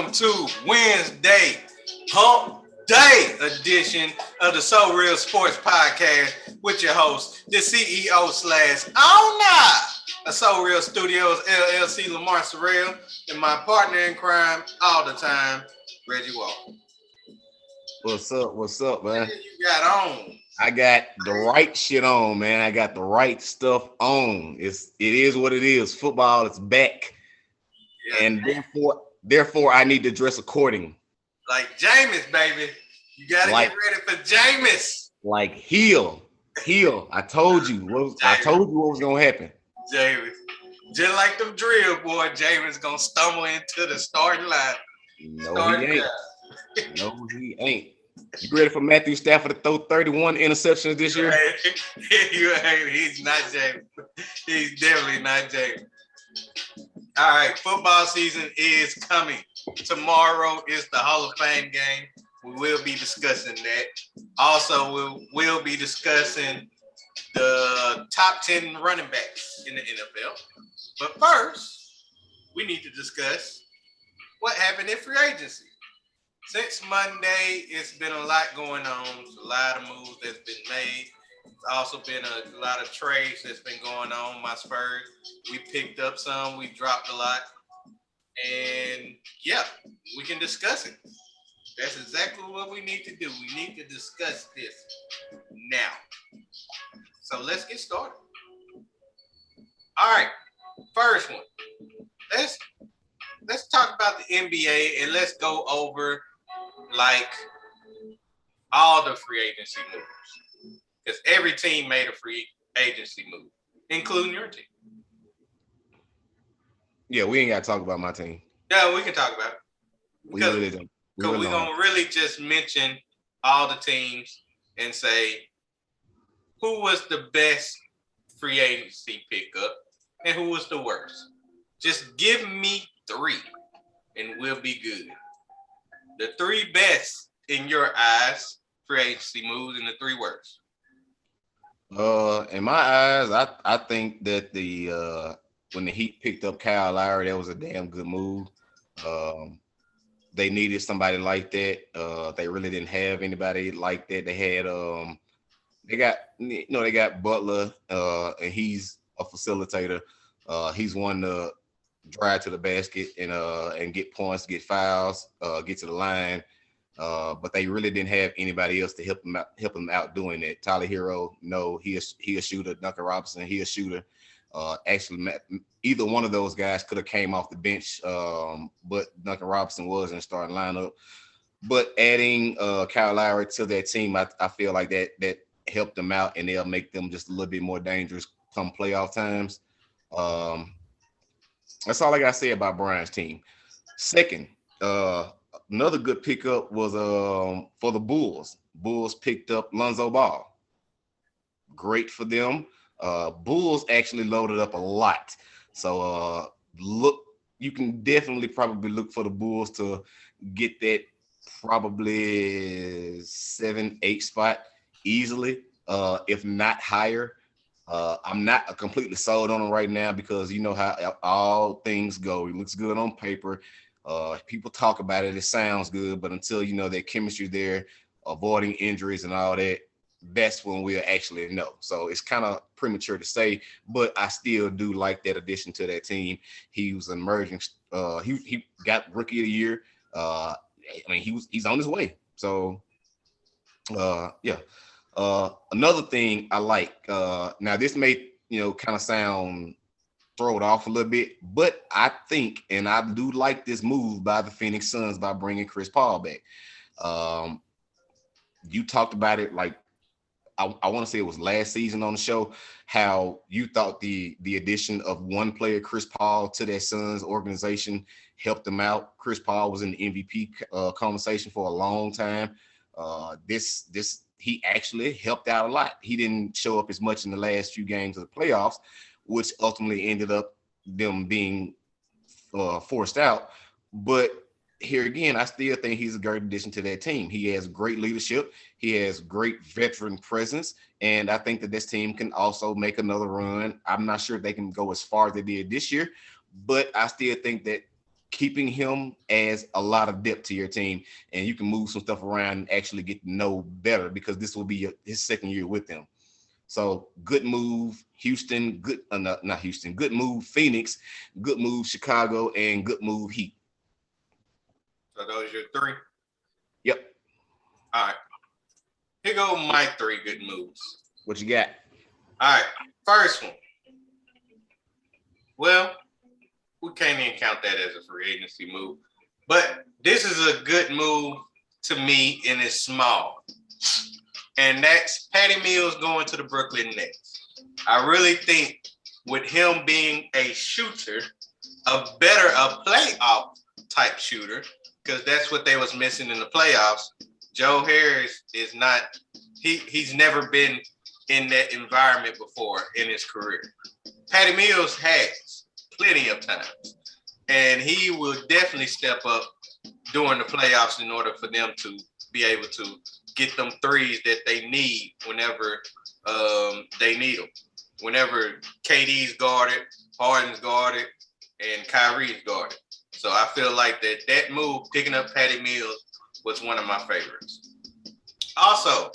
welcome to Wednesday Hump Day edition of the SoReal Sports Podcast with your host, the CEO slash owner of SoReal Studios LLC, Lamar SoReal, and my partner in crime all the time, Reggie Walker. What's up? What's up, man? What you got on? I got the right shit on, man. I got the right stuff on. It is what it is. Football is back, and therefore, I need to dress accordingly. Like Jameis, baby. You gotta get ready for Jameis. Like heel. I told you what was gonna happen. Jameis, just like them drill boy, Jameis gonna stumble into the starting line. No, he ain't. No, he ain't. You ready for Matthew Stafford to throw 31 interceptions this year? He's not Jameis. He's definitely not Jameis. All right, football season is coming. Tomorrow is the Hall of Fame game. We will be discussing that. Also, we'll be discussing the top 10 running backs in the NFL. But first, we need to discuss what happened in free agency. Since Monday, it's been a lot going on. There's a lot of moves that's been made. There's also been a lot of trades that's been going on. My Spurs, we picked up some. We dropped a lot. And, yeah, we can discuss it. That's exactly what we need to do. We need to discuss this now. So let's get started. All right, first one. Let's talk about the NBA and let's go over like all the free agency moves, because every team made a free agency move, including your team. Yeah, we ain't got to talk about my team. Yeah, we can talk about it. Because we're going to really just mention all the teams and say who was the best free agency pickup and who was the worst. Just give me three and we'll be good. The three best in your eyes free agency moves and the three worst. In my eyes, I think that when the Heat picked up Kyle Lowry, that was a damn good move. They needed somebody like that. They really didn't have anybody like that. They had they got Butler, and he's a facilitator. He's one to drive to the basket and get points, get fouls, get to the line. But they really didn't have anybody else to help them out doing that. Tyler Hero, no, he a shooter. Duncan Robinson, he a shooter. Actually, either one of those guys could have came off the bench, but Duncan Robinson was in the starting lineup. But adding Kyle Lowry to that team, I feel like that helped them out, and they'll make them just a little bit more dangerous come playoff times. That's all I got to say about Brian's team. Second, another good pickup was for the Bulls. Bulls picked up Lonzo Ball. Great for them. Bulls actually loaded up a lot. So you can definitely probably look for the Bulls to get that probably 7-8 spot easily, if not higher. I'm not completely sold on them right now because you know how all things go. It looks good on paper. People talk about it. It sounds good, but until you know their chemistry there, avoiding injuries and all that, that's when we'll actually know. So it's kind of premature to say, but I still do like that addition to that team. He was emerging. He got Rookie of the Year. He's on his way. So, yeah. Another thing I like. Now this may kind of sound throw it off a little bit, but I think, and I do like this move by the Phoenix Suns by bringing Chris Paul back. You talked about it like. I want to say it was last season on the show, how you thought the addition of one player, Chris Paul, to that Suns organization helped them out. Chris Paul was in the MVP conversation for a long time. He actually helped out a lot. He didn't show up as much in the last few games of the playoffs, which ultimately ended up them being forced out. But here again, I still think he's a great addition to that team. He has great leadership. He has great veteran presence. And I think that this team can also make another run. I'm not sure if they can go as far as they did this year, but I still think that keeping him adds a lot of depth to your team, and you can move some stuff around and actually get to know better because this will be his second year with them. So good move, Houston. Good, not Houston. Good move, Phoenix. Good move, Chicago, and good move, Heat. So those are your three. Yep. All right. Here go my three good moves. What you got? All right. First one. Well, we can't even count that as a free agency move, but this is a good move to me, and it's small. And that's Patty Mills going to the Brooklyn Nets. I really think with him being a shooter, a playoff type shooter, because that's what they was missing in the playoffs. Joe Harris is not, he's never been in that environment before in his career. Patty Mills has plenty of times, and he will definitely step up during the playoffs in order for them to be able to get them threes that they need whenever they need them. Whenever KD's guarded, Harden's guarded, and Kyrie's guarded. So I feel like that move, picking up Patty Mills, was one of my favorites. Also,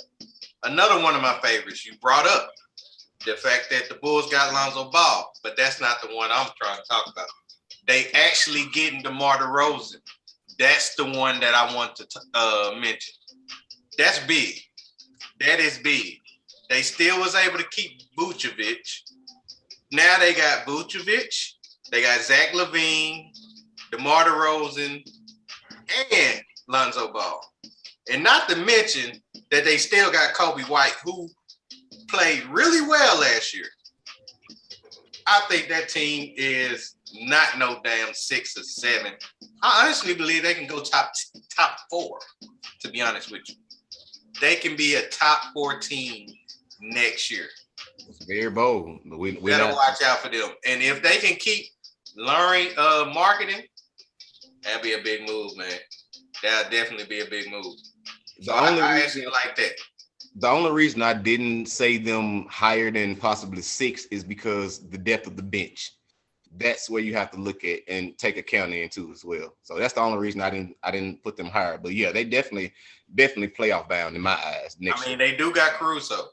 another one of my favorites you brought up, the fact that the Bulls got Lonzo Ball, but that's not the one I'm trying to talk about. They actually getting DeMar DeRozan. That's the one that I want to mention. That's big. That is big. They still was able to keep Vucevic. Now they got Vucevic. They got Zach LaVine, DeMar DeRozan, and Lonzo Ball. And not to mention that they still got Kobe White, who played really well last year. I think that team is not no damn 6 or 7. I honestly believe they can go top 4, to be honest with you. They can be a top 4 team next year. It's very bold. But we better watch out for them. And if they can keep learning marketing, that'd be a big move, man. That'll definitely be a big move. So I actually like that. The only reason I didn't say them higher than possibly 6 is because the depth of the bench. That's where you have to look at and take account into as well. So that's the only reason I didn't put them higher. But yeah, they definitely playoff bound in my eyes. They do got Caruso.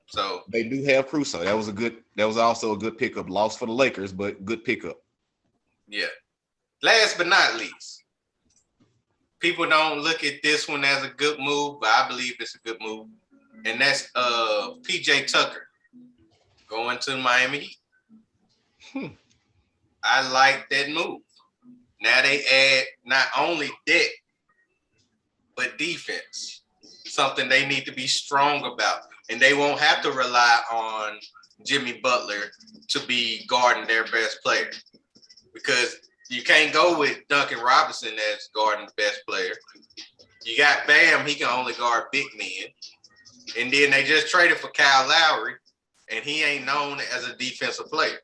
So they do have Caruso. That was also a good pickup. Lost for the Lakers, but good pickup. Yeah. Last but not least, people don't look at this one as a good move, but I believe it's a good move. And that's PJ Tucker going to Miami Heat. I like that move. Now they add not only depth, but defense. Something they need to be strong about. And they won't have to rely on Jimmy Butler to be guarding their best player. Because you can't go with Duncan Robinson as guarding the best player. You got Bam, he can only guard big men. And then they just traded for Kyle Lowry, and he ain't known as a defensive player.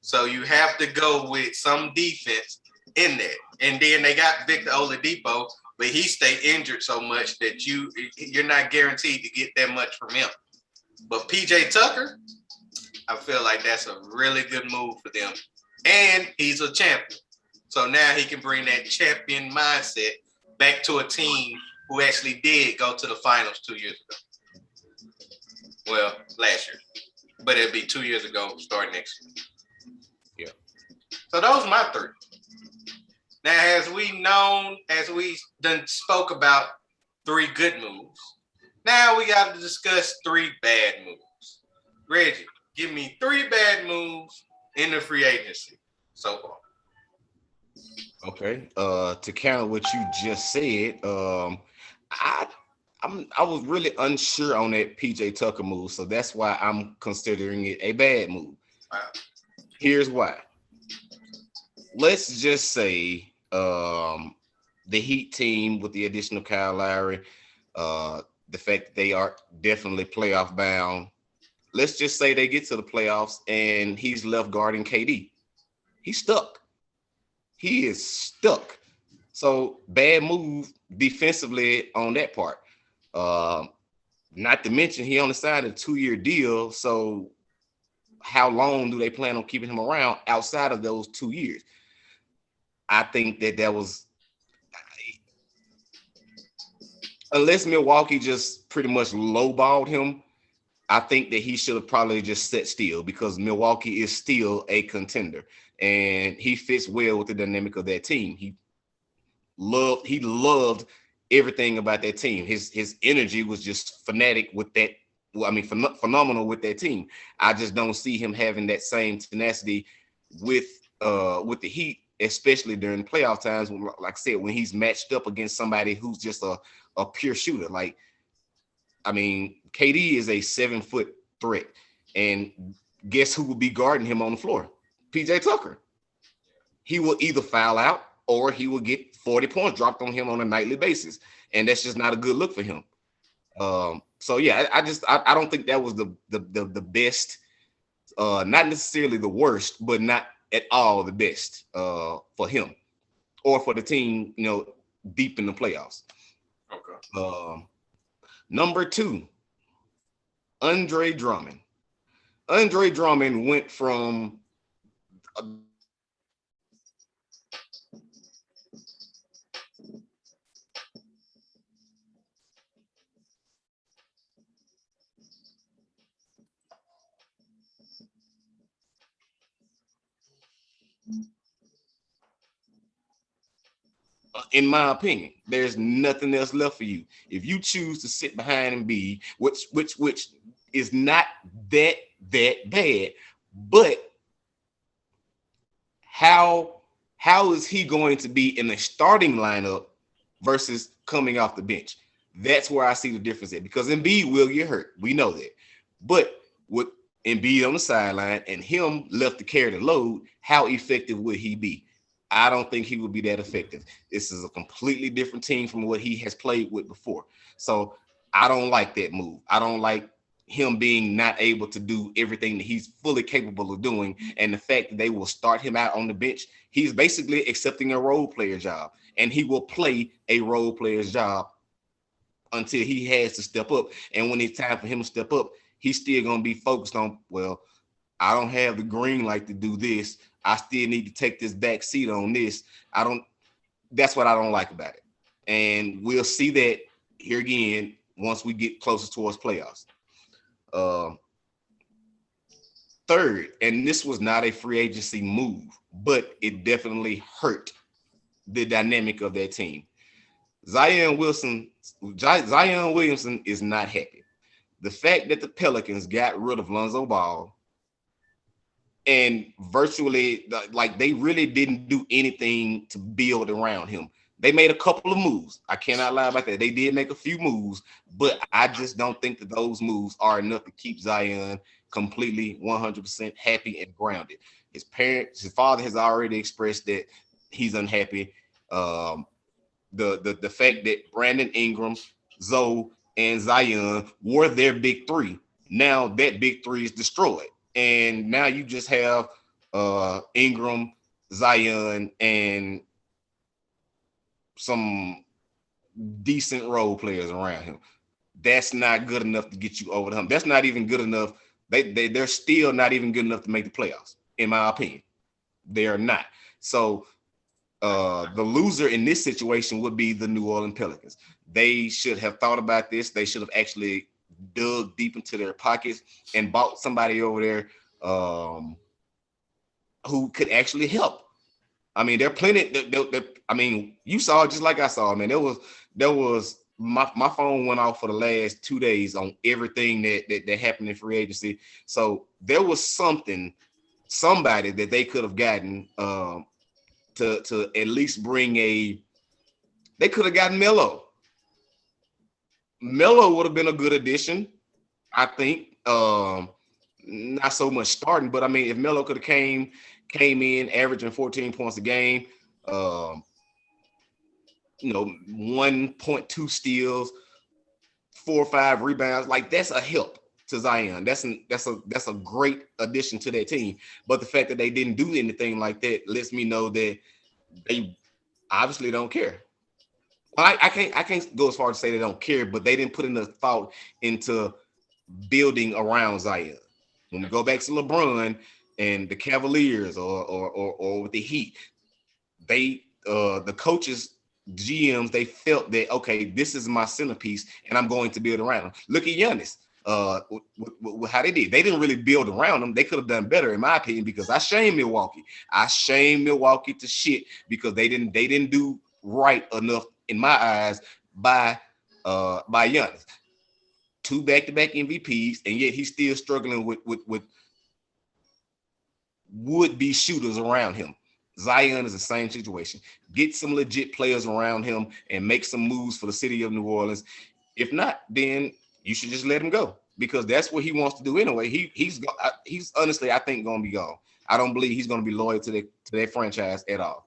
So you have to go with some defense in there. And then they got Victor Oladipo, but he stay injured so much that you're not guaranteed to get that much from him. But PJ Tucker, I feel like that's a really good move for them. And he's a champion. So now he can bring that champion mindset back to a team who actually did go to the finals 2 years ago. Well, last year. But it'll be 2 years ago, starting next year. Yeah. So those are my 3. Now, as we done spoke about 3 good moves, now we got to discuss 3 bad moves. Reggie, give me 3 bad moves in the free agency so far. Okay. To counter what you just said, I was really unsure on that PJ Tucker move, so that's why I'm considering it a bad move. Wow. Here's why. Let's just say the Heat team with the addition of Kyle Lowry, the fact that they are definitely playoff bound. Let's just say they get to the playoffs and he's left guarding KD. He's stuck. He is stuck. So bad move defensively on that part. Not to mention he only signed a 2-year deal. So how long do they plan on keeping him around outside of those 2 years? I think that was, unless Milwaukee just pretty much lowballed him, I think that he should have probably just sat still because Milwaukee is still a contender and he fits well with the dynamic of that team. He loved everything about that team. His energy was just fanatic with that. Well, I mean, phenomenal with that team. I just don't see him having that same tenacity with the Heat, especially during playoff times. When, like I said, when he's matched up against somebody who's just a pure shooter. Like, I mean, KD is a 7-foot threat, and guess who will be guarding him on the floor? PJ Tucker. He will either foul out or he will get 40 points dropped on him on a nightly basis, and that's just not a good look for him. So yeah, I don't think that was the best, not necessarily the worst, but not at all the best for him or for the team, deep in the playoffs. Okay. Number 2, Andre Drummond. Andre Drummond went from in my opinion, there's nothing else left for you. If you choose to sit behind Embiid, which is not that bad, but how is he going to be in the starting lineup versus coming off the bench? That's where I see the difference at, because Embiid will get hurt. We know that. But with Embiid on the sideline and him left to carry the load, how effective would he be? I don't think he would be that effective. This is a completely different team from what he has played with before. So I don't like that move. I don't like him being not able to do everything that he's fully capable of doing. And the fact that they will start him out on the bench, he's basically accepting a role player job, and he will play a role player's job until he has to step up. And when it's time for him to step up, he's still going to be focused on, well, I don't have the green light to do this. I still need to take this back seat on this. That's what I don't like about it. And we'll see that here again once we get closer towards playoffs. Third, and this was not a free agency move, but it definitely hurt the dynamic of that team. Zion Williamson is not happy. The fact that the Pelicans got rid of Lonzo Ball and virtually, like, they really didn't do anything to build around him. They made a couple of moves. I cannot lie about that. They did make a few moves, but I just don't think that those moves are enough to keep Zion completely 100% happy and grounded. His father has already expressed that he's unhappy. The fact that Brandon Ingram, Zoe, and Zion were their big three. Now that big three is destroyed. And now you just have Ingram, Zion, and some decent role players around him. That's not good enough to get you over the hump. That's not even good enough. They're still not even good enough to make the playoffs, in my opinion. They are not. So the loser in this situation would be the New Orleans Pelicans. They should have thought about this. They should have actually dug deep into their pockets and bought somebody over there who could actually help. I mean, they're plenty. I mean, you saw it just like I saw, man. There was my phone went off for the last 2 days on everything that happened in free agency. So there was somebody that they could have gotten to at least bring they could have gotten Melo. Melo would have been a good addition, I think. Not so much starting, but I mean, if Melo could have came in averaging 14 points a game, 1.2 steals, 4 or 5 rebounds, like, that's a help to Zion. That's a great addition to that team. But the fact that they didn't do anything like that lets me know that they obviously don't care. Well, I can't go as far as to say they don't care, but they didn't put enough thought into building around Zion. When we go back to LeBron and the Cavaliers or with the Heat, the coaches, GMs, they felt that, okay, this is my centerpiece and I'm going to build around him. Look at Giannis. How they did. They didn't really build around him. They could have done better, in my opinion, because I shame Milwaukee. I shame Milwaukee to shit because they didn't do right enough in my eyes by Giannis. 2 back-to-back MVPs, and yet he's still struggling with would-be shooters around him. Zion is the same situation. Get some legit players around him and make some moves for the city of New Orleans. If not, then you should just let him go because that's what he wants to do anyway. He's honestly, I think, going to be gone. I don't believe he's going to be loyal to that franchise at all.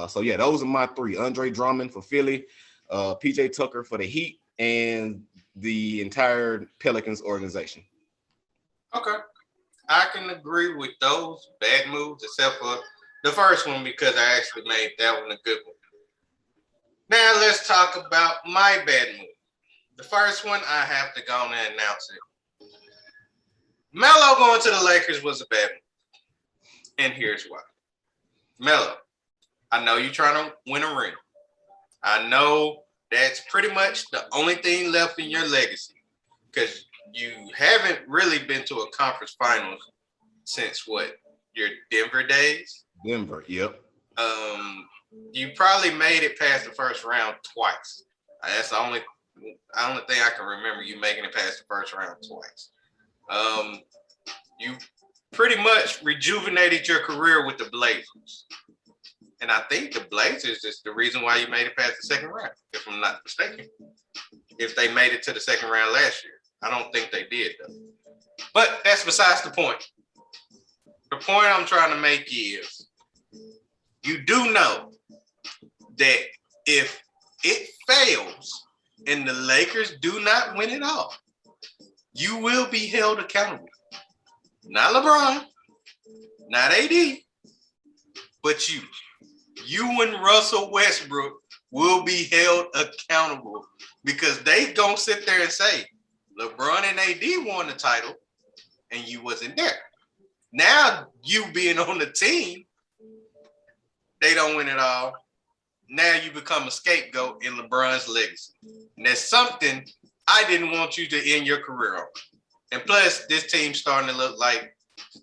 So yeah, those are my 3: Andre Drummond for Philly, PJ Tucker for the Heat, and the entire Pelicans organization. Okay, I can agree with those bad moves, except for the first one because I actually made that one a good one. Now let's talk about my bad move. The first one, I have to go on and announce it. Melo going to the Lakers was a bad move. And here's why. Melo, I know you're trying to win a ring. I know that's pretty much the only thing left in your legacy because you haven't really been to a conference finals since what? Your Denver days? Denver, yep. You probably made it past the first round twice. That's the only thing I can remember you making it past the first round twice. You pretty much rejuvenated your career with the Blazers. And I think the Blazers is the reason why you made it past the second round, if I'm not mistaken. If they made it to the second round last year. I don't think they did, though. But that's besides the point. The point I'm trying to make is you do know that if it fails and the Lakers do not win it all, you will be held accountable. Not LeBron, not AD, but you. You and Russell Westbrook will be held accountable because they gonna sit there and say, LeBron and AD won the title and you wasn't there. Now you being on the team, they don't win it all. Now you become a scapegoat in LeBron's legacy. And that's something I didn't want you to end your career on. And plus, this team's starting to look like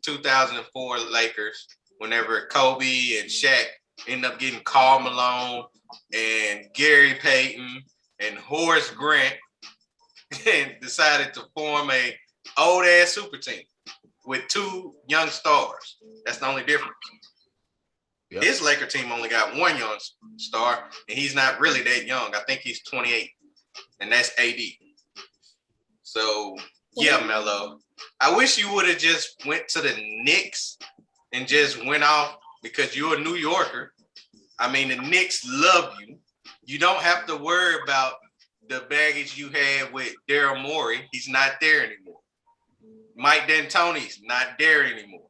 2004 Lakers whenever Kobe and Shaq end up getting Karl Malone and Gary Payton and Horace Grant and decided to form a old-ass super team with 2 young stars. That's the only difference. Yep. His Laker team only got 1 young star, and he's not really that young. I think he's 28, and that's AD. So, yeah, Melo. I wish you would have just went to the Knicks and just went off because you're a New Yorker. I mean, the Knicks love you. You don't have to worry about the baggage you had with Daryl Morey. He's not there anymore. Mike D'Antoni's not there anymore.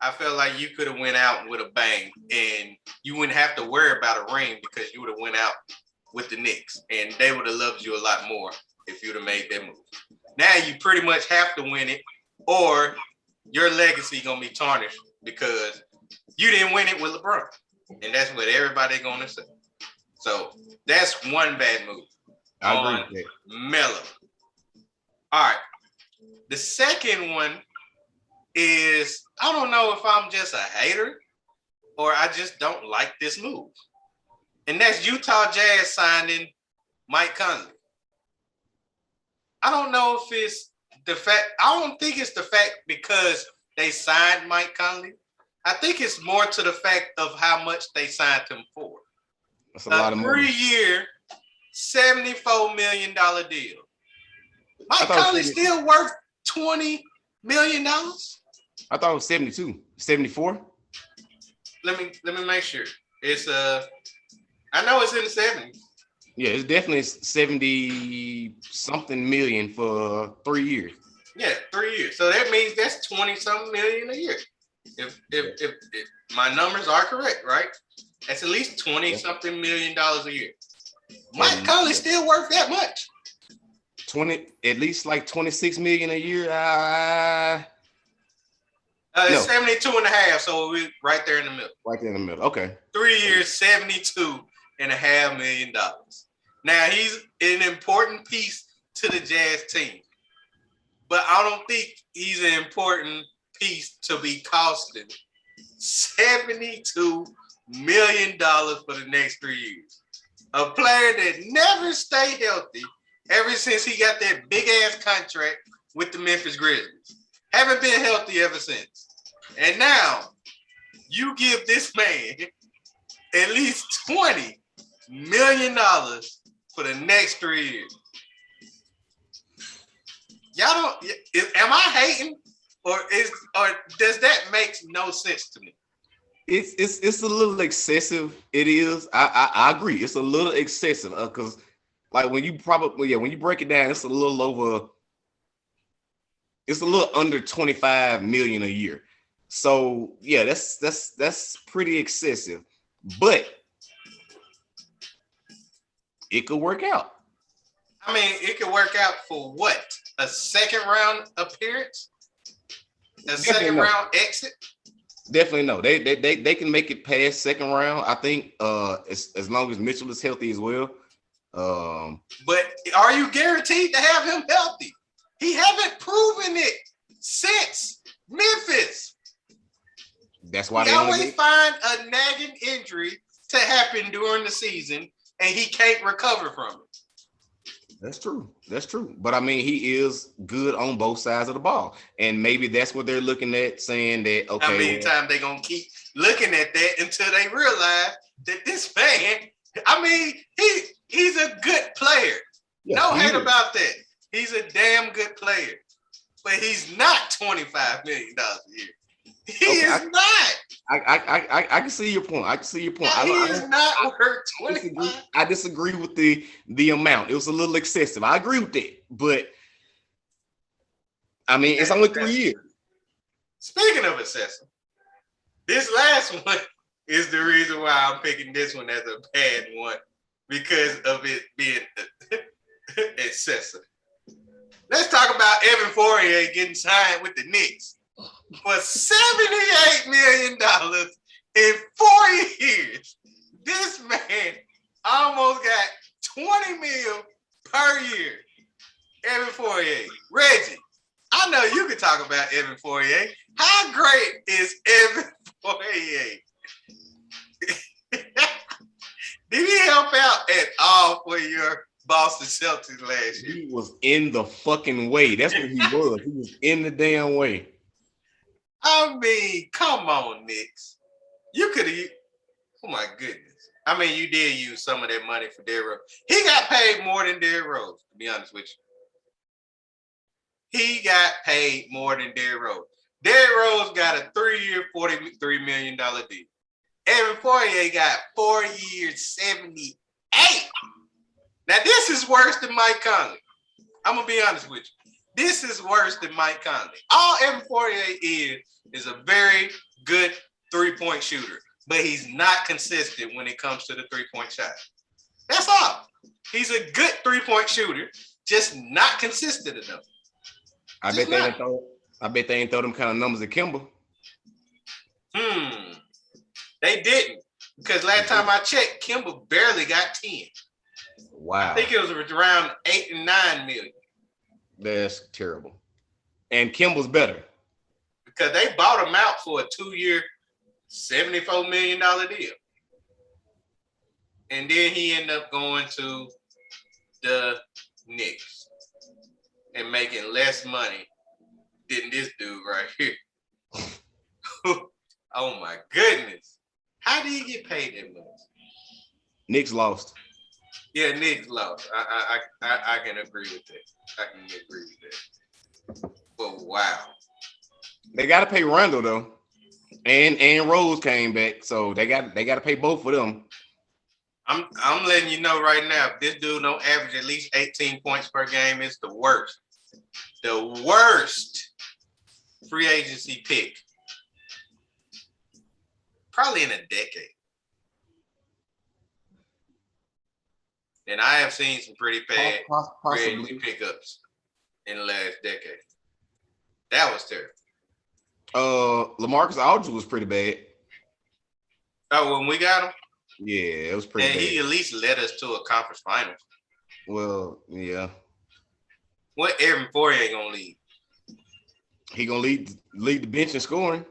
I felt like you could have went out with a bang and you wouldn't have to worry about a ring because you would have went out with the Knicks and they would have loved you a lot more if you'd have made that move. Now you pretty much have to win it or your legacy gonna be tarnished because you didn't win it with LeBron. And that's what everybody's gonna say. So that's one bad move. I agree with that. Melo. All right. The second one is, I don't know if I'm just a hater or I just don't like this move. And that's Utah Jazz signing Mike Conley. I don't know if it's the fact, I don't think it's the fact because they signed Mike Conley. I think it's more to the fact of how much they signed him for. That's a lot of money. 3-year, $74 million deal. Mike Conley still worth $20 million? I thought it was 72, 74. Let me make sure. It's I know it's in the 70s. Yeah, it's definitely 70 something million for 3 years. Yeah, 3 years. So that means that's 20 something million a year. If my numbers are correct, right? That's at least 20 something million dollars a year. Mike Conley still worth that much. 20, at least like 26 million a year. No. 72.5, so we're right there in the middle. Right there in the middle. Okay. 3 years, $72.5 million. Now, he's an important piece to the Jazz team, but I don't think he's an important piece to be costing $72 million for the next 3 years. A player that never stayed healthy ever since he got that big-ass contract with the Memphis Grizzlies. Haven't been healthy ever since. And now, you give this man at least $20 million for the next 3 years. Y'all don't, am I hating? Or does that make no sense to me? It's a little excessive. It is. I agree. It's a little excessive because like when you break it down, it's a little under 25 million a year. So yeah, that's pretty excessive, but it could work out. I mean, it could work out for what? A second round appearance? Second round exit? Definitely no. They can make it past second round. I think as long as Mitchell is healthy as well. But are you guaranteed to have him healthy? He haven't proven it since Memphis. That's why they always find a nagging injury to happen during the season, and he can't recover from it. That's true. But I mean, he is good on both sides of the ball, and maybe that's what they're looking at, saying that okay. How many times they gonna keep looking at that until they realize that this man? I mean, he's a good player. Yeah, no hate about that. He's a damn good player, but he's not $25 million a year. He is not. I can see your point. He is not worth 25. I disagree with the amount. It was a little excessive. I agree with that, but I mean, it's only 3 years. Speaking of excessive, this last one is the reason why I'm picking this one as a bad one because of it being excessive. Let's talk about Evan Fournier getting signed with the Knicks for $78 million in 4 years. This man almost got $20 million per year. Evan Fournier. Reggie, I know you can talk about Evan Fournier. How great is Evan Fournier? Did he help out at all for your Boston Celtics last year? He was in the fucking way. That's what he was. He was in the damn way. I mean, come on, Knicks. You could have. Oh my goodness. I mean, you did use some of that money for Derrick Rose. He got paid more than Derrick Rose, to be honest with you. He got paid more than Derrick Rose. Derrick Rose got a 3-year, $43 million deal. Evan Fournier got 4 years, $78. Now, this is worse than Mike Conley. I'm going to be honest with you. This is worse than Mike Conley. All Evan Fournier is a very good three-point shooter, but he's not consistent when it comes to the three-point shot. That's all. He's a good three-point shooter, just not consistent enough. I bet they ain't throw them kind of numbers at Kimber. They didn't, because last time I checked, Kimber barely got 10. Wow. I think it was around 8 and 9 million. That's terrible. And Kimber's better. Because they bought him out for a 2-year, $74 million deal. And then he ended up going to the Knicks and making less money than this dude right here. Oh my goodness. How did he get paid that much? Knicks lost. Yeah, Knicks lost. I can agree with that. But wow. They gotta pay Randall though. And Rose came back. So they gotta pay both of them. I'm letting you know right now, if this dude don't average at least 18 points per game, it's the worst. The worst free agency pick. Probably in a decade. And I have seen some pretty bad free agency pickups in the last decade. That was terrible. LaMarcus Aldridge was pretty bad. Oh, when we got him, Yeah, it was pretty and bad. he at least led us to a conference finals. Well, yeah. What Evan Fournier ain't gonna lead? He gonna lead the bench in scoring.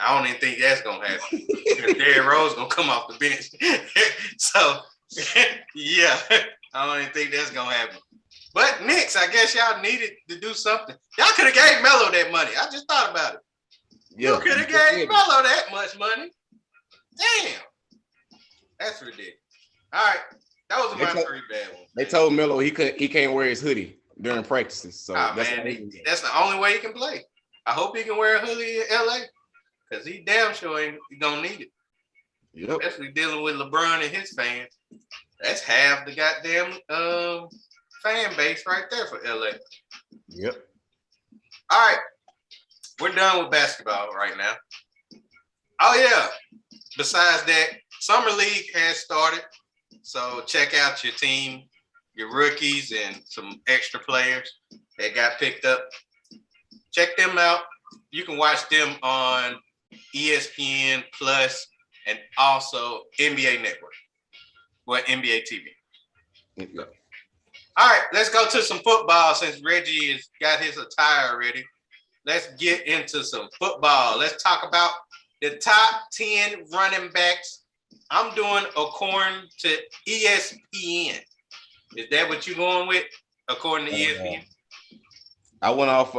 I don't even think that's gonna happen. Derrick Rose gonna come off the bench. So yeah, I don't even think that's gonna happen. But Knicks, I guess y'all needed to do something. Y'all could have gave Melo that money. I just thought about it. Yeah, You could have gave Melo that much money. Damn. That's ridiculous. All right. That was my three bad ones. They told Melo he can't wear his hoodie during practices. So that's the only way he can play. I hope he can wear a hoodie in LA. Because he damn sure ain't gonna need it. Yep. Especially dealing with LeBron and his fans. That's half the goddamn fan base right there for LA. Yep. All right. We're done with basketball right now. Oh, yeah. Besides that, Summer League has started. So check out your team, your rookies, and some extra players that got picked up. Check them out. You can watch them on ESPN Plus and also NBA Network. Well, NBA TV. Yeah. All right, let's go to some football since Reggie has got his attire ready. Let's get into some football. Let's talk about the top 10 running backs. I'm doing according to ESPN. Is that what you're going with, according to ESPN? I went off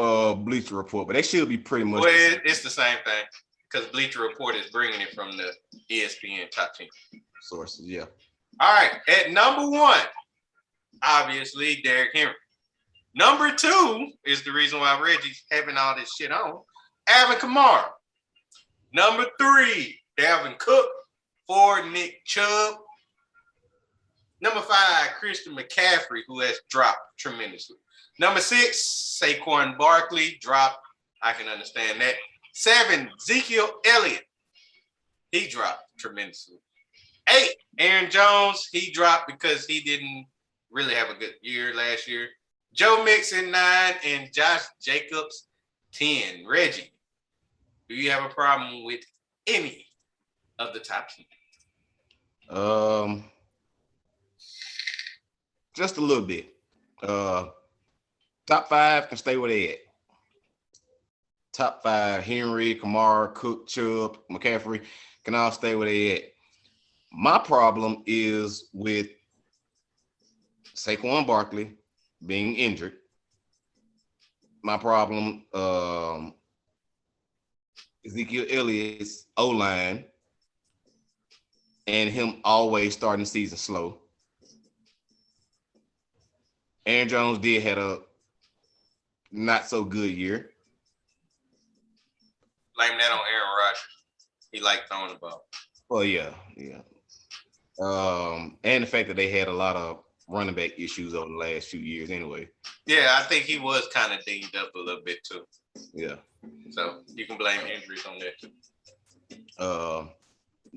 Bleacher Report, but they should be pretty much. Well, it's the same thing because Bleacher Report is bringing it from the ESPN top 10 sources. Yeah. All right, at number 1, obviously Derrick Henry. Number 2 is the reason why Reggie's having all this shit on. Alvin Kamara. Number 3, Dalvin Cook. 4, Nick Chubb. Number 5, Christian McCaffrey, who has dropped tremendously. Number 6, Saquon Barkley dropped. I can understand that. 7, Ezekiel Elliott. He dropped tremendously. 8, Aaron Jones. He dropped because he didn't really have a good year last year. Joe Mixon 9 and Josh Jacobs 10. Reggie, do you have a problem with any of the top 10? Just a little bit. Top 5 can stay where they at. Top 5, Henry, Kamara, Cook, Chubb, McCaffrey can all stay where they at. My problem is with Saquon Barkley being injured. My problem, Ezekiel Elliott's O-line and him always starting the season slow. Aaron Jones did have a not so good year. Blame that on Aaron Rodgers. He liked throwing the ball. Oh yeah. And the fact that they had a lot of running back issues over the last few years anyway. Yeah, I think he was kind of dinged up a little bit too. Yeah. So you can blame injuries on that too.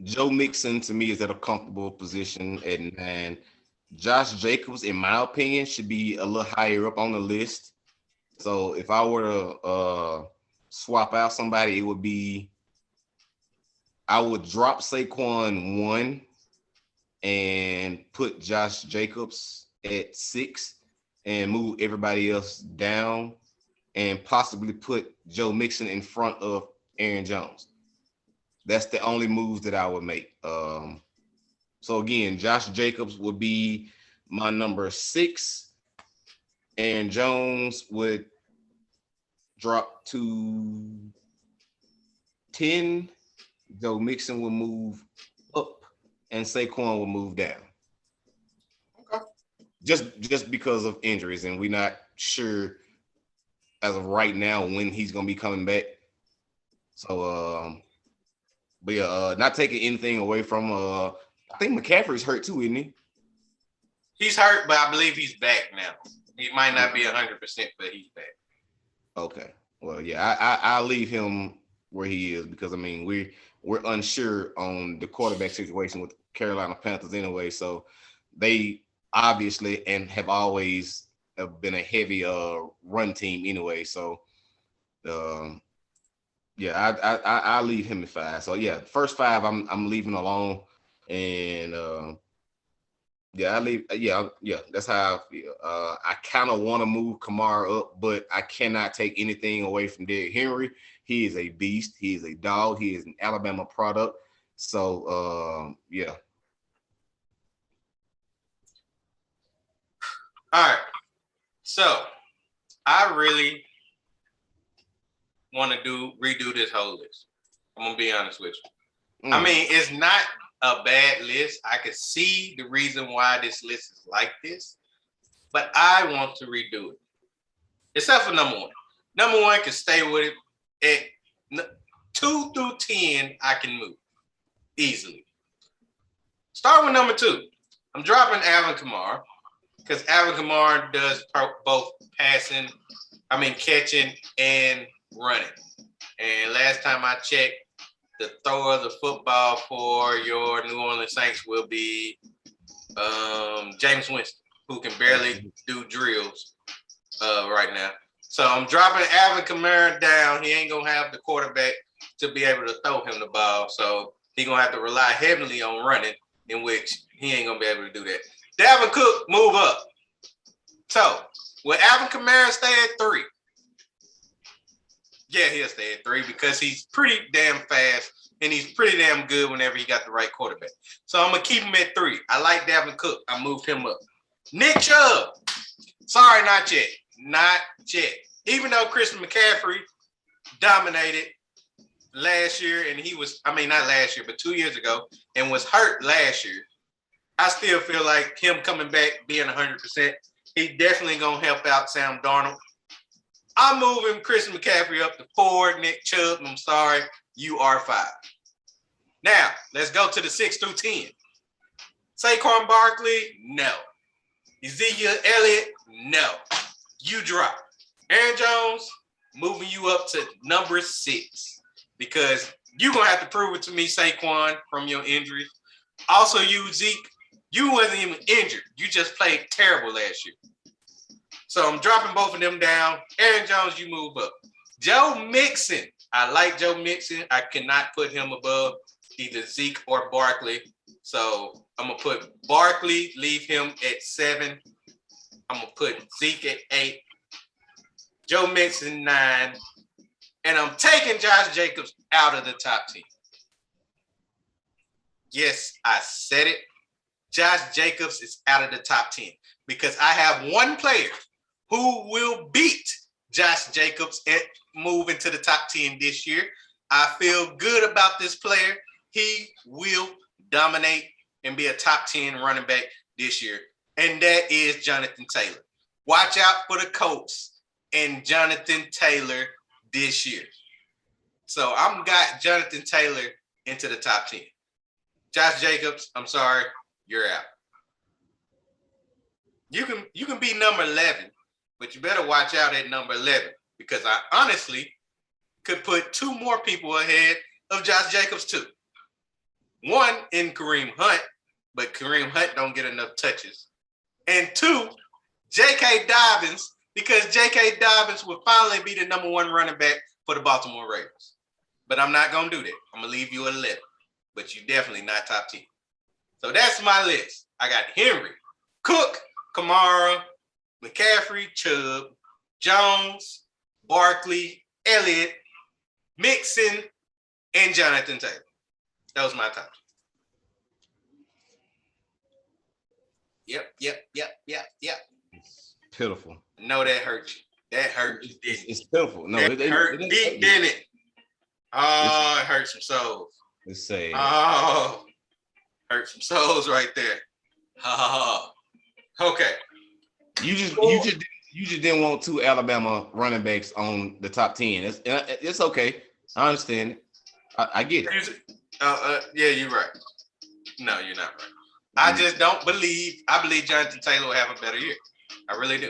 Joe Mixon to me is at a comfortable position at 9. Josh Jacobs, in my opinion, should be a little higher up on the list. So if I were to swap out somebody, it would be I would drop Saquon 1 and put Josh Jacobs at 6 and move everybody else down and possibly put Joe Mixon in front of Aaron Jones. That's the only moves that I would make. So again, Josh Jacobs would be my number 6. Aaron Jones would drop to 10. Joe Mixon will move up and Saquon will move down. Okay. Just because of injuries, and we're not sure as of right now when he's gonna be coming back. So but yeah, not taking anything away from I think McCaffrey's hurt too, isn't he? He's hurt, but I believe he's back now. He might not be 100%, but he's back. Okay. Well, yeah, I'll leave him where he is because I mean we're unsure on the quarterback situation with Carolina Panthers anyway. So they obviously and have always been a heavy run team anyway. So Yeah, I leave him at 5. So yeah, first 5 I'm leaving alone, and yeah, I leave. Yeah, that's how I feel. I kind of want to move Kamara up, but I cannot take anything away from Derrick Henry. He is a beast. He is a dog. He is an Alabama product. So yeah. All right. So I really want to redo this whole list. I'm gonna be honest with you. I mean, it's not a bad list. I could see the reason why this list is like this, but I want to redo it. Except for number 1. Number 1 can stay with it. At 2 through 10, I can move easily. Start with number 2. I'm dropping Alvin Kamara because Alvin Kamara does both catching and running. And last time I checked, the thrower of the football for your New Orleans Saints will be James Winston, who can barely do drills right now. So I'm dropping Alvin Kamara down. He ain't gonna have the quarterback to be able to throw him the ball, so he's gonna have to rely heavily on running, in which he ain't gonna be able to do that. Dalvin Cook move up. So will Alvin Kamara stay at 3? Yeah, he'll stay at 3 because he's pretty damn fast and he's pretty damn good whenever he got the right quarterback. So I'm gonna keep him at 3. I like Dalvin Cook. I moved him up. Nick Chubb. Sorry, not yet. Not yet. Even though Christian McCaffrey dominated last year, and not last year, but 2 years ago, and was hurt last year, I still feel like him coming back, being 100%, he definitely going to help out Sam Darnold. I'm moving Christian McCaffrey up to 4. Nick Chubb, I'm sorry, you are 5. Now, let's go to the 6 through 10. Saquon Barkley, no. Ezekiel Elliott, no. You drop. Aaron Jones, moving you up to number 6 because you're going to have to prove it to me, Saquon, from your injuries. Also, you, Zeke, you wasn't even injured. You just played terrible last year. So I'm dropping both of them down. Aaron Jones, you move up. Joe Mixon. I like Joe Mixon. I cannot put him above either Zeke or Barkley. So I'm going to put Barkley, leave him at 7. I'm going to put Zeke at 8. Joe Mixon 9. And I'm taking Josh Jacobs out of the top 10. Yes, I said it. Josh Jacobs is out of the top 10 because I have one player who will beat Josh Jacobs and move into the top 10 this year. I feel good about this player. He will dominate and be a top 10 running back this year. And that is Jonathan Taylor. Watch out for the Colts and Jonathan Taylor this year. So I'm got Jonathan Taylor into the top 10. Josh Jacobs, I'm sorry, you're out. You can be number 11, but you better watch out at number 11 because I honestly could put 2 more people ahead of Josh Jacobs too. One in Kareem Hunt, but Kareem Hunt don't get enough touches. And 2, J.K. Dobbins, because J.K. Dobbins will finally be the number 1 running back for the Baltimore Ravens. But I'm not going to do that. I'm going to leave you at 11. But you definitely not top 10. So that's my list. I got Henry, Cook, Kamara, McCaffrey, Chubb, Jones, Barkley, Elliott, Mixon, and Jonathan Taylor. That was my top 10. Yep. It's pitiful. No, that hurt you. That hurt you. It's pitiful. No, it hurt deep, didn't it? Oh, it hurt some souls. Let's say. Oh, hurt some souls right there. Oh, okay. You just didn't want 2 Alabama running backs on the top 10. It's okay. I understand it. I get it. Yeah, you're right. No, you're not right. I just don't believe. I believe Jonathan Taylor will have a better year. I really do.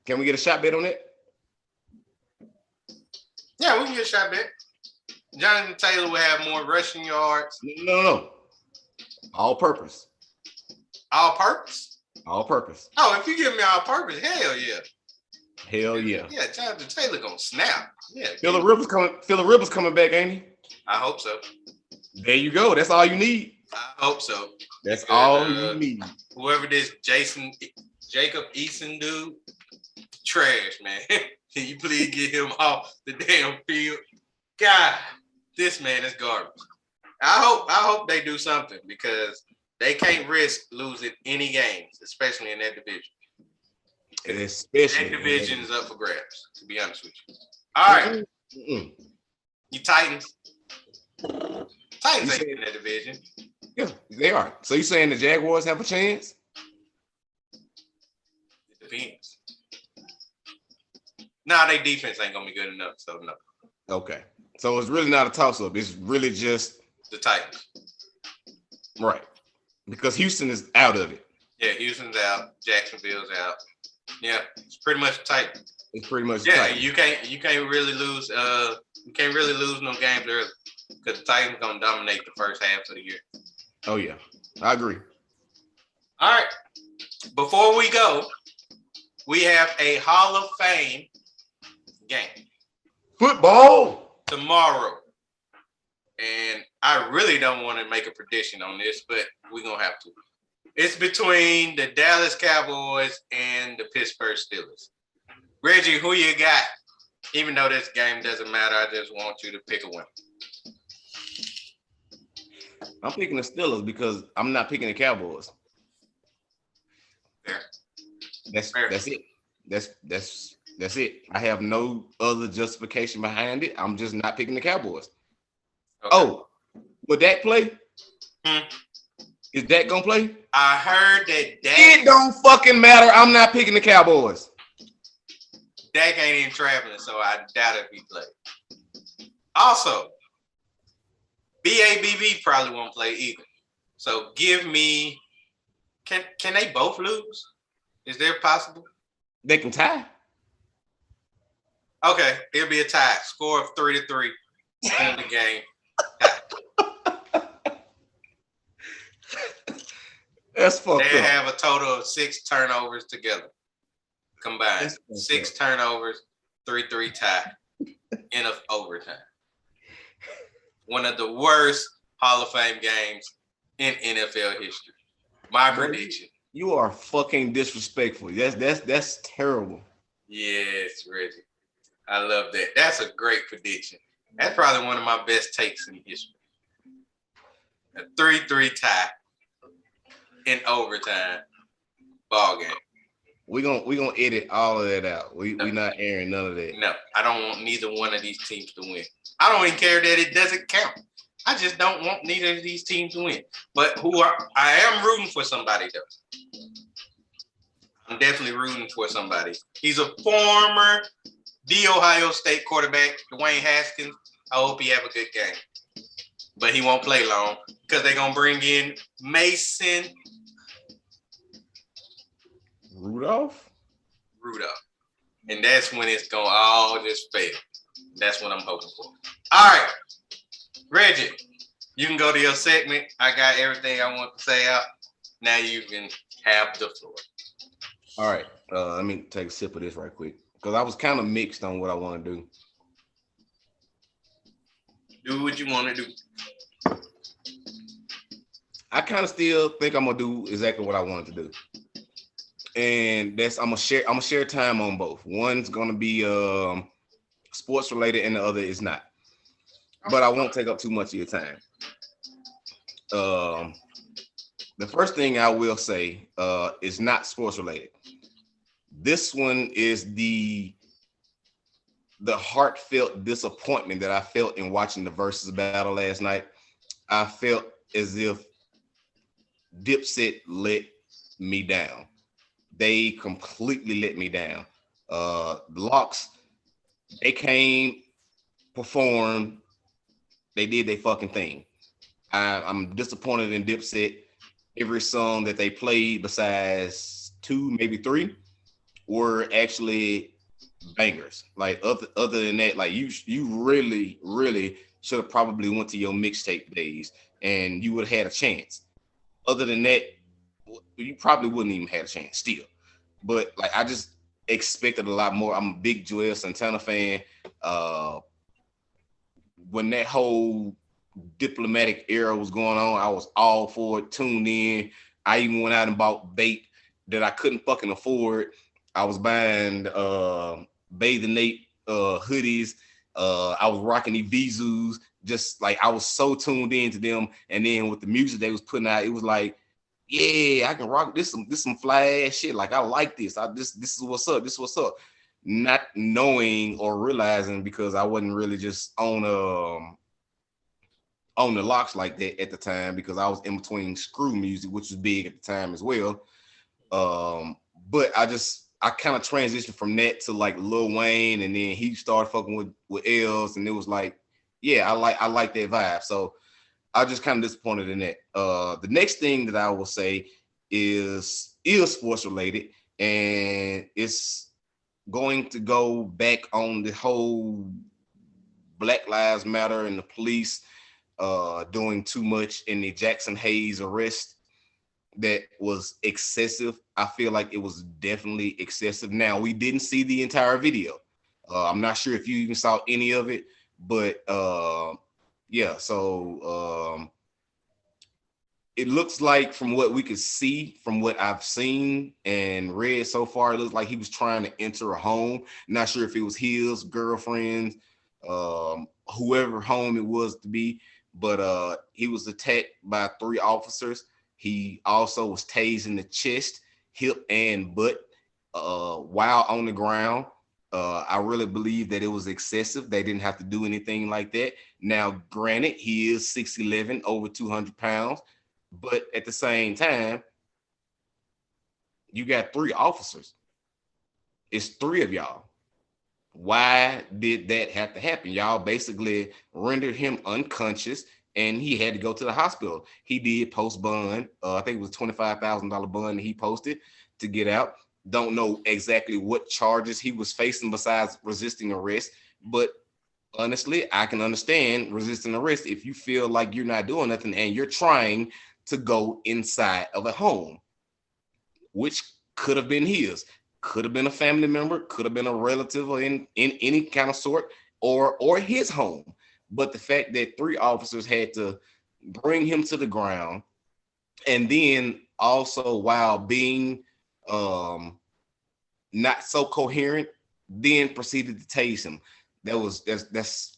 Can we get a shot bet on that? Yeah, we can get a shot bet. Jonathan Taylor will have more rushing yards. No. All purpose. All purpose? All purpose. Oh, if you give me all purpose, hell yeah. Hell yeah. Yeah, Jonathan Taylor gonna snap. Yeah. Phillip Rivers coming back, ain't he? I hope so. There you go. That's all you need. I hope so. That's all you need. Whoever this Jacob Eason dude, trash, man. Can you please get him off the damn field? God, this man is garbage. I hope they do something because they can't risk losing any games, especially in that division. Especially that division is up for grabs, to be honest with you. All right. You Titans. Titans ain't in that division. Yeah, they are. So you saying the Jaguars have a chance? It depends. Nah, their defense ain't gonna be good enough, so no. Okay. So it's really not a toss-up. It's really just the Titans. Right. Because Houston is out of it. Yeah, Houston's out. Jacksonville's out. Yeah, it's pretty much tight. It's pretty much tight. You can't really lose. You can't really lose no games early because the Titans gonna dominate the first half of the year. Oh yeah, I agree. All right. Before we go, we have a Hall of Fame game. Football tomorrow, and I really don't want to make a prediction on this, but we're gonna have to. It's between the Dallas Cowboys and the Pittsburgh Steelers. Reggie, who you got? Even though this game doesn't matter, I just want you to pick a winner. I'm picking the Steelers because I'm not picking the Cowboys. Fair. That's it. That's it. I have no other justification behind it. I'm just not picking the Cowboys. Okay. Oh, would Dak play? Is Dak gonna play? I heard that Dak. It don't fucking matter. I'm not picking the Cowboys. Dak ain't even traveling, so I doubt if he play. Also, BABB probably won't play either. So give me. Can they both lose? Is there possible? They can tie. Okay, it'll be a tie. Score of 3-3 in the game. That's fucked up. They have a total of 6 turnovers together. Combined. 6 turnovers, 3-3 tie in overtime. One of the worst Hall of Fame games in NFL history. My prediction. You are fucking disrespectful. That's terrible. Yes, Reggie. I love that. That's a great prediction. That's probably one of my best takes in history. A 3-3 tie in overtime ball game. We're gonna edit all of that out. We not airing none of that. No, I don't want neither one of these teams to win. I don't even care that it doesn't count. I just don't want neither of these teams to win. But I am rooting for somebody though. I'm definitely rooting for somebody. He's a former The Ohio State quarterback, Dwayne Haskins. I hope he have a good game. But he won't play long because they're going to bring in Mason Rudolph. And that's when it's going to all just fail. That's what I'm hoping for. All right. Reggie, you can go to your segment. I got everything I want to say out. Now you can have the floor. All right. Let me take a sip of this right quick because I was kind of mixed on what I want to do. Do what you want to do. I kind of still think I'm gonna do exactly what I wanted to do, and that's I'm gonna share time on both. One's gonna be sports related, and the other is not. But I won't take up too much of your time. The first thing I will say is not sports related. This one is the heartfelt disappointment that I felt in watching the Versus battle last night. I felt as if Dipset let me down. They completely let me down. The Locks, they came, performed, they did their fucking thing. I'm disappointed in Dipset. Every song that they played besides 2, maybe 3, were actually bangers. Like other than that, like you really should have probably went to your mixtape days and you would have had a chance. Other than that, you probably wouldn't even have a chance still. But like expected a lot more. I'm a big Joel Santana fan. When that whole diplomatic era was going on, I was all for it, tuned in. I even went out and bought bait that I couldn't fucking afford. I was buying Bathing Ape hoodies. I was rocking these Vizus. Just like I was so tuned into them. And then with the music they was putting out, it was like, yeah, I can rock this some fly ass shit. Like I like this. This is what's up. This is what's up. Not knowing or realizing, because I wasn't really just on the locks like that at the time, because I was in between screw music, which was big at the time as well. But I kind of transitioned from that to like Lil Wayne, and then he started fucking with Els, and it was like, yeah, I like that vibe. So I just kind of disappointed in that. The next thing that I will say is sports related, and it's going to go back on the whole Black Lives Matter and the police doing too much in the Jackson Hayes arrest. That was excessive. I feel like it was definitely excessive. Now, we didn't see the entire video. I'm not sure if you even saw any of it, but yeah, so it looks like, from what we could see, from what I've seen and read so far, it looks like he was trying to enter a home. Not sure if it was his girlfriend's, whoever home it was to be, but he was attacked by 3 officers. He also was tased in the chest, hip, and butt while on the ground. I really believe that it was excessive. They didn't have to do anything like that. Now, granted, he is 6'11", over 200 pounds, but at the same time, you got 3 officers. It's 3 of y'all. Why did that have to happen? Y'all basically rendered him unconscious, and he had to go to the hospital. He did post bond. I think it was $25,000 bond that he posted to get out. Don't know exactly what charges he was facing besides resisting arrest, but honestly, I can understand resisting arrest if you feel like you're not doing nothing and you're trying to go inside of a home, which could have been his, could have been a family member, could have been a relative, or in any kind of sort, or his home. But the fact that 3 officers had to bring him to the ground, and then also, while being not so coherent, then proceeded to tase him. That's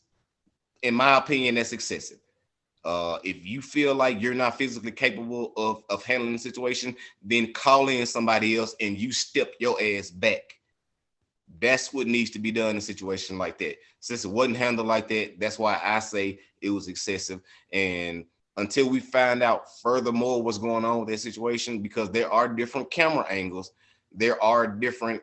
in my opinion, that's excessive. If you feel like you're not physically capable of handling the situation, then call in somebody else and you step your ass back. That's what needs to be done in a situation like that. Since it wasn't handled like that, that's why I say it was excessive. And until we find out furthermore what's going on with that situation, because there are different camera angles, there are different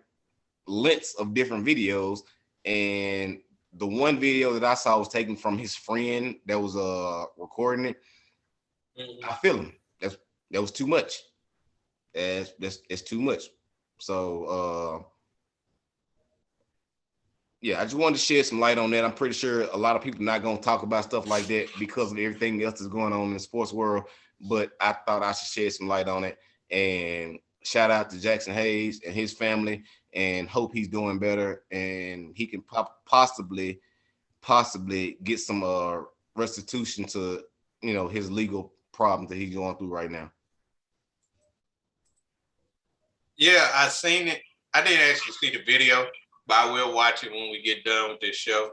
lengths of different videos, and the one video that I saw was taken from his friend that was recording it. I feel him. That was too much. That's too much. So yeah, I just wanted to shed some light on that. I'm pretty sure a lot of people are not going to talk about stuff like that because of everything else that's going on in the sports world. But I thought I should shed some light on it. And shout out to Jackson Hayes and his family, and hope he's doing better and he can possibly get some restitution to, his legal problems that he's going through right now. Yeah, I seen it. I didn't actually see the video, but I will watch it when we get done with this show,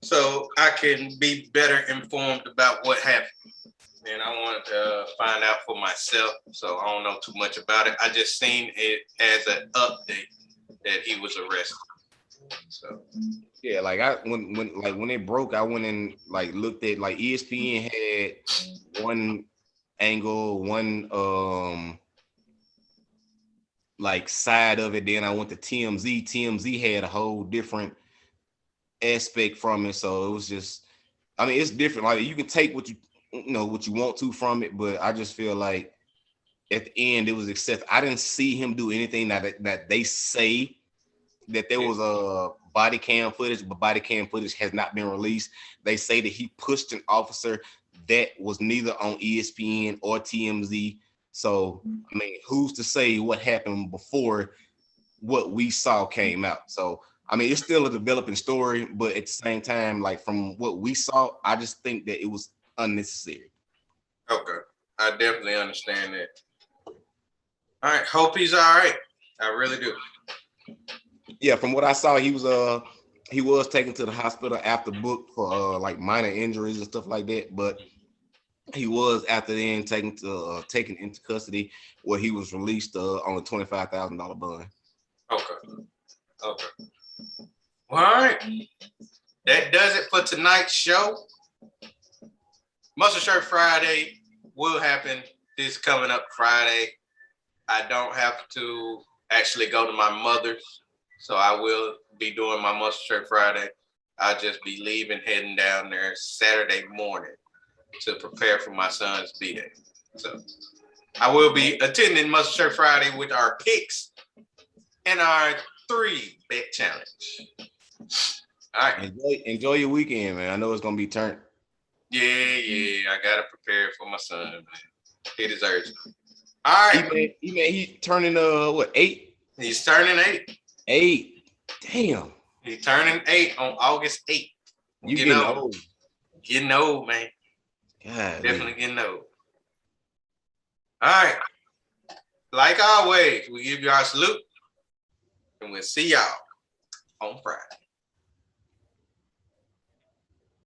so I can be better informed about what happened. And I wanted to find out for myself, so I don't know too much about it. I just seen it as an update that he was arrested. So yeah, like when it broke, I went and like looked at, like, ESPN had one angle, one like side of it. Then I went to TMZ. TMZ had a whole different aspect from it. So it was just, I mean, it's different. Like, you can take what you want to from it, but I just feel like at the end it was excessive. I didn't see him do anything that they say that there was a body cam footage, but body cam footage has not been released. They say that he pushed an officer that was neither on ESPN or TMZ. So, I mean, who's to say what happened before what we saw came out. So I mean, it's still a developing story, but at the same time, like from what we saw, I just think that it was unnecessary. Okay, I definitely understand that. All right, hope he's all right. I really do. Yeah, from what I saw, he was taken to the hospital after book for like minor injuries and stuff like that. But he was after then taken into custody, where he was released on a $25,000 bond. Okay. Okay. All right. That does it for tonight's show. Muscle Shirt Friday will happen this coming up Friday. I don't have to actually go to my mother's, so I will be doing my Muscle Shirt Friday. I'll just be leaving, heading down there Saturday morning to prepare for my son's B-Day. So I will be attending Muscle Shirt Friday with our picks and our 3-bet challenge. All right. Enjoy your weekend, man. I know it's gonna be turned. Yeah. I gotta prepare for my son, man. He deserves it. All right. He turning what, 8? He's turning 8. 8. Damn. He's turning 8 on August 8th. You getting old. Getting old, man. God, definitely getting old. All right. Like always, we give you our salute, and we'll see y'all on Friday.